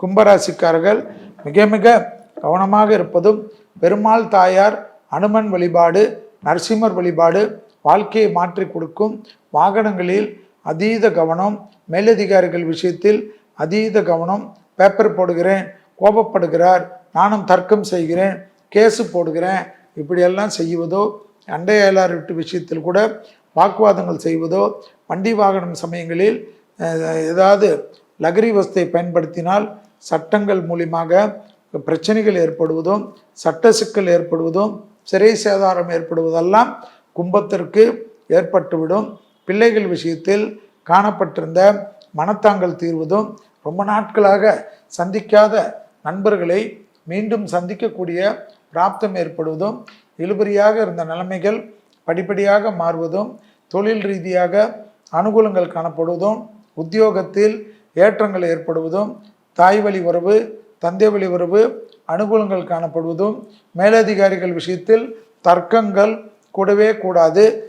கும்பராசிக்காரர்கள் மிக மிக கவனமாக இருப்பதும், பெருமாள் தாயார், அனுமன் வழிபாடு, நரசிம்மர் வழிபாடு வாழ்க்கையை மாற்றி கொடுக்கும். வாகனங்களில் அதீத கவனம், மேலதிகாரிகள் விஷயத்தில் அதீத கவனம். பேப்பர் போடுகிறேன், கோபப்படுகிறார், நானும் தர்க்கம் செய்கிறேன், கேஸு போடுகிறேன், இப்படியெல்லாம் செய்வதோ, அண்டையாளர் வீட்டு விஷயத்தில் கூட வாக்குவாதங்கள் செய்வதோ, வண்டி வாகனம் சமயங்களில் ஏதாவது லகரி வஸ்தை பயன்படுத்தினால் சட்டங்கள் மூலியமாக பிரச்சனைகள் ஏற்படுவதும், சட்ட சிக்கல் ஏற்படுவதும், சிறை சேதாரம் ஏற்படுவதெல்லாம் கும்பத்திற்கு ஏற்பட்டுவிடும். பிள்ளைகள் விஷயத்தில் காணப்பட்டிருந்த மனத்தாங்கல் தீர்வதும், ரொம்ப நாட்களாக சந்திக்காத நண்பர்களை மீண்டும் சந்திக்கக்கூடிய பிராப்தம் ஏற்படுவதும், இழுபறியாக இருந்த நிலைமைகள் படிப்படியாக மாறுவதும், தொழில் ரீதியாக அனுகூலங்கள் காணப்படுவதும், உத்தியோகத்தில் ஏற்றங்கள் ஏற்படுவதும், தாய் வழி உறவு, தந்தை வழி உறவு அனுகூலங்கள் காணப்படுவதும், மேலதிகாரிகள் விஷயத்தில் தர்க்கங்கள் கூடவே கூடாது.